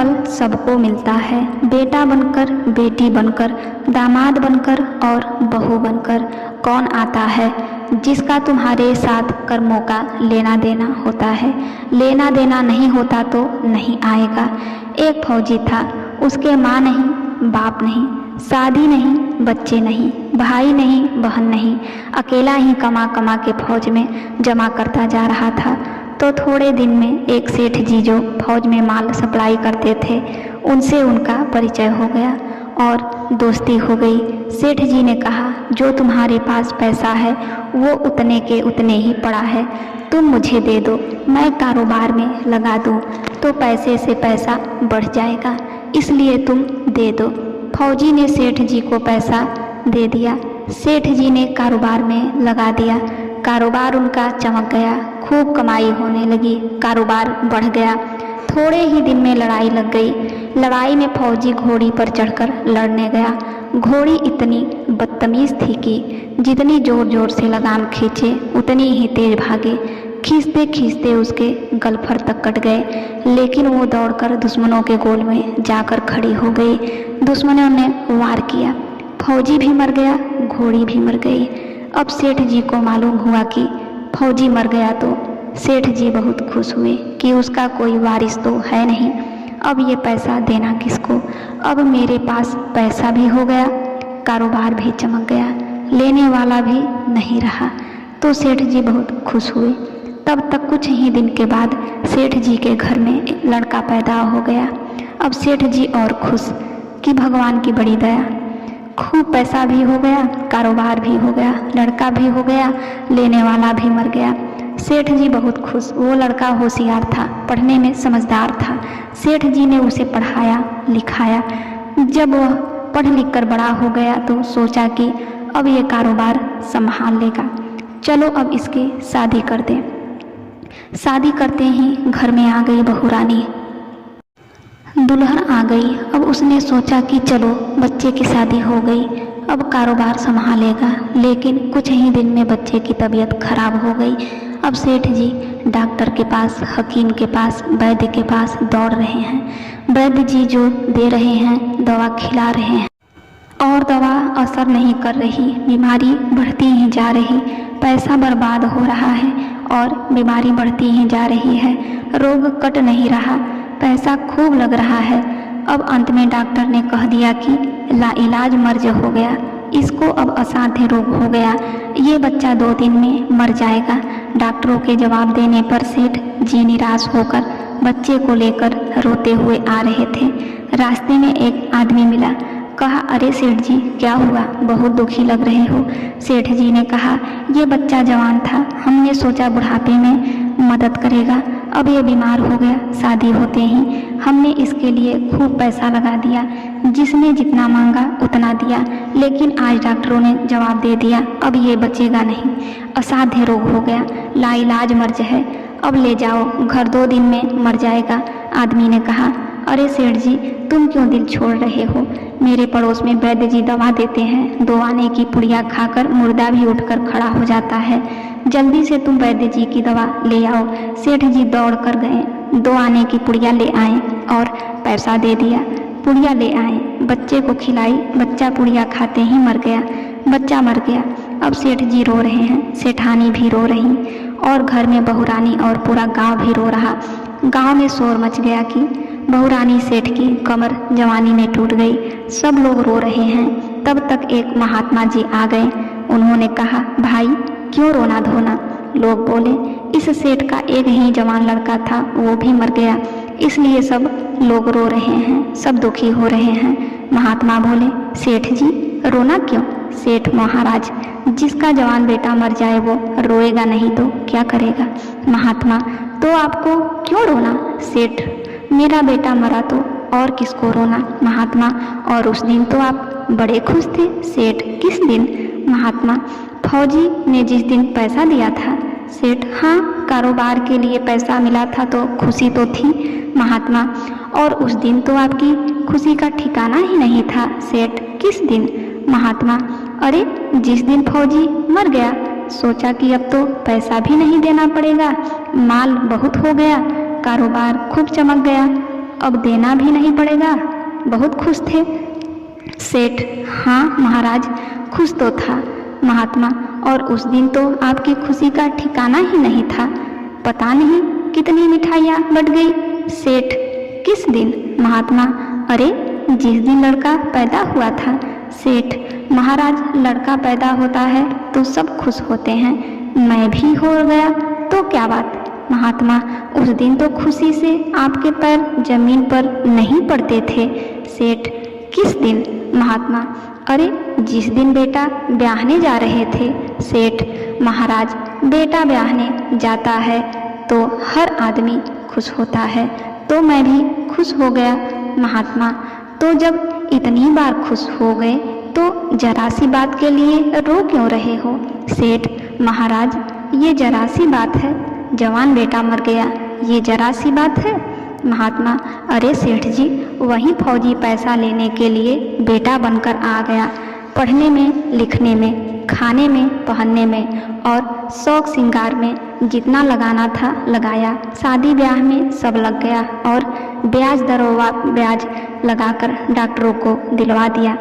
फल सबको मिलता है, बेटा बनकर, बेटी बनकर, दामाद बनकर और बहू बनकर। कौन आता है जिसका तुम्हारे साथ कर्मों का लेना देना होता है। लेना देना नहीं होता तो नहीं आएगा। एक फौजी था, उसके माँ नहीं, बाप नहीं, शादी नहीं, बच्चे नहीं, भाई नहीं, बहन नहीं, अकेला ही कमा कमा के फौज में जमा करता जा रहा था। तो थोड़े दिन में एक सेठ जी जो फौज में माल सप्लाई करते थे, उनसे उनका परिचय हो गया और दोस्ती हो गई। सेठ जी ने कहा, जो तुम्हारे पास पैसा है वो उतने के उतने ही पड़ा है, तुम मुझे दे दो, मैं कारोबार में लगा दूं तो पैसे से पैसा बढ़ जाएगा, इसलिए तुम दे दो। फौजी ने सेठ जी को पैसा दे दिया। सेठ जी ने कारोबार में लगा दिया। कारोबार उनका चमक गया, खूब कमाई होने लगी, कारोबार बढ़ गया। थोड़े ही दिन में लड़ाई लग गई। लड़ाई में फौजी घोड़ी पर चढ़कर लड़ने गया। घोड़ी इतनी बदतमीज थी कि जितनी जोर जोर से लगाम खींचे उतनी ही तेज भागे। खींचते खींचते उसके गलफर तक कट गए, लेकिन वो दौड़कर दुश्मनों के गोल में जाकर खड़ी हो गई। दुश्मनों ने वार किया, फौजी भी मर गया, घोड़ी भी मर गई। अब सेठ जी को मालूम हुआ कि फौजी मर गया तो सेठ जी बहुत खुश हुए कि उसका कोई वारिस तो है नहीं। अब ये पैसा देना किसको? अब मेरे पास पैसा भी हो गया, कारोबार भी चमक गया, लेने वाला भी नहीं रहा। तो सेठ जी बहुत खुश हुए। तब तक कुछ ही दिन के बाद सेठ जी के घर में एक लड़का पैदा हो गया। अब सेठ जी और खुश कि भगवान की बड़ी दया, खूब पैसा भी हो गया, कारोबार भी हो गया, लड़का भी हो गया, लेने वाला भी मर गया। सेठ जी बहुत खुश। वो लड़का होशियार था, पढ़ने में समझदार था। सेठ जी ने उसे पढ़ाया लिखाया। जब वह पढ़ लिख कर बड़ा हो गया तो सोचा कि अब ये कारोबार संभाल लेगा, चलो अब इसकी शादी कर दें। शादी करते ही घर में आ गई बहू रानी, दुल्हन आ गई। अब उसने सोचा कि चलो बच्चे की शादी हो गई, अब कारोबार संभालेगा। लेकिन कुछ ही दिन में बच्चे की तबीयत खराब हो गई। अब सेठ जी डॉक्टर के पास, हकीम के पास, वैद्य के पास दौड़ रहे हैं। वैद्य जी जो दे रहे हैं, दवा खिला रहे हैं और दवा असर नहीं कर रही, बीमारी बढ़ती ही जा रही, पैसा बर्बाद हो रहा है और बीमारी बढ़ती ही जा रही है, रोग कट नहीं रहा, पैसा खूब लग रहा है। अब अंत में डॉक्टर ने कह दिया कि लाइलाज मर्ज हो गया, इसको अब असाध्य रोग हो गया, ये बच्चा 2 दिन में मर जाएगा। डॉक्टरों के जवाब देने पर सेठ जी निराश होकर बच्चे को लेकर रोते हुए आ रहे थे। रास्ते में एक आदमी मिला। कहा, अरे सेठ जी क्या हुआ, बहुत दुखी लग रहे हो। सेठ जी ने कहा, ये बच्चा जवान था, हमने सोचा बुढ़ापे में मदद करेगा, अब ये बीमार हो गया। शादी होते ही हमने इसके लिए खूब पैसा लगा दिया, जिसने जितना मांगा उतना दिया, लेकिन आज डॉक्टरों ने जवाब दे दिया अब ये बचेगा नहीं, असाध्य रोग हो गया, लाइलाज मर्ज है, अब ले जाओ, घर 2 दिन में मर जाएगा। आदमी ने कहा, अरे सेठ जी तुम क्यों दिल छोड़ रहे हो, मेरे पड़ोस में वैद्य जी दवा देते हैं, 2 आने की पुड़िया खाकर मुर्दा भी उठकर खड़ा हो जाता है, जल्दी से तुम वैद्य जी की दवा ले आओ। सेठ जी दौड़ कर गए, 2 आने की पुड़िया ले आए और पैसा दे दिया। पुड़िया ले आए, बच्चे को खिलाई, बच्चा पुड़िया खाते ही मर गया, बच्चा मर गया। अब सेठ जी रो रहे हैं, सेठानी भी रो रही और घर में बहू रानी और पूरा गांव भी रो रहा। गांव में शोर मच गया कि बहू रानी सेठ की कमर जवानी में टूट गई, सब लोग रो रहे हैं। तब तक एक महात्मा जी आ गए। उन्होंने कहा, भाई क्यों रोना धोना? लोग बोले, इस सेठ का एक ही जवान लड़का था, वो भी मर गया, इसलिए सब लोग रो रहे हैं, सब दुखी हो रहे हैं। महात्मा बोले, सेठ जी रोना क्यों? सेठ महाराज, जिसका जवान बेटा मर जाए वो रोएगा नहीं तो क्या करेगा? महात्मा, तो आपको क्यों रोना? सेठ, मेरा बेटा मरा तो और किसको रोना? महात्मा, और उस दिन तो आप बड़े खुश थे। सेठ, किस दिन? महात्मा, फौजी ने जिस दिन पैसा दिया था। सेठ, हाँ, कारोबार के लिए पैसा मिला था तो खुशी तो थी। महात्मा, और उस दिन तो आपकी खुशी का ठिकाना ही नहीं था। सेठ, किस दिन? महात्मा, अरे जिस दिन फौजी मर गया, सोचा कि अब तो पैसा भी नहीं देना पड़ेगा, माल बहुत हो गया, कारोबार खूब चमक गया, अब देना भी नहीं पड़ेगा। बहुत खुश थे। सेठ: हाँ महाराज, खुश तो था महात्मा, और उस दिन तो आपकी खुशी का ठिकाना ही नहीं था। पता नहीं कितनी मिठाइयाँ बट गई। सेठ: किस दिन? महात्मा: अरे जिस दिन लड़का पैदा हुआ था। सेठ: महाराज, लड़का पैदा होता है तो सब खुश होते हैं, मैं भी हो गया तो क्या बात? महात्मा: उस दिन तो खुशी से आपके पैर जमीन पर नहीं पड़ते थे। सेठ: किस दिन? महात्मा: अरे जिस दिन बेटा ब्याहने जा रहे थे। सेठ: महाराज, बेटा ब्याहने जाता है तो हर आदमी खुश होता है, तो मैं भी खुश हो गया। महात्मा: तो जब इतनी बार खुश हो गए तो जरा सी बात के लिए रो क्यों रहे हो? सेठ: महाराज, ये जरा सी बात है, जवान बेटा मर गया, ये जरा सी बात है। महात्मा: अरे सेठ जी, वही फौजी पैसा लेने के लिए बेटा बनकर आ गया। पढ़ने में, लिखने में, खाने में, पहनने में और शौक श्रृंगार में जितना लगाना था लगाया। शादी ब्याह में सब लग गया और ब्याज दरों ब्याज लगाकर डॉक्टरों को दिलवा दिया।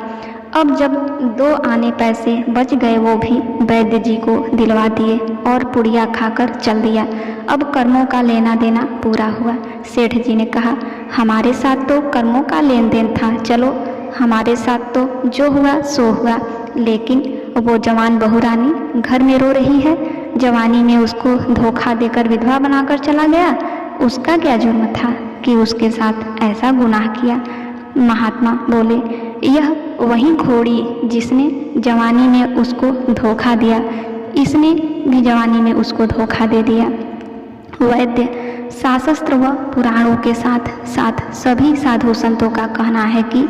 अब जब 2 आने पैसे बच गए वो भी वैद्य जी को दिलवा दिए और पुड़िया खाकर चल दिया। अब कर्मों का लेना देना पूरा हुआ। सेठ जी ने कहा, हमारे साथ तो कर्मों का लेन देन था, चलो हमारे साथ तो जो हुआ सो हुआ, लेकिन वो जवान बहू रानी घर में रो रही है, जवानी में उसको धोखा देकर विधवा बनाकर चला गया, उसका क्या जुर्म था कि उसके साथ ऐसा गुनाह किया? महात्मा बोले, यह वही घोड़ी जिसने जवानी में उसको धोखा दिया, इसने भी जवानी में उसको धोखा दे दिया। वैद्य: शास्त्र व पुराणों के साथ साथ सभी साधु संतों का कहना है कि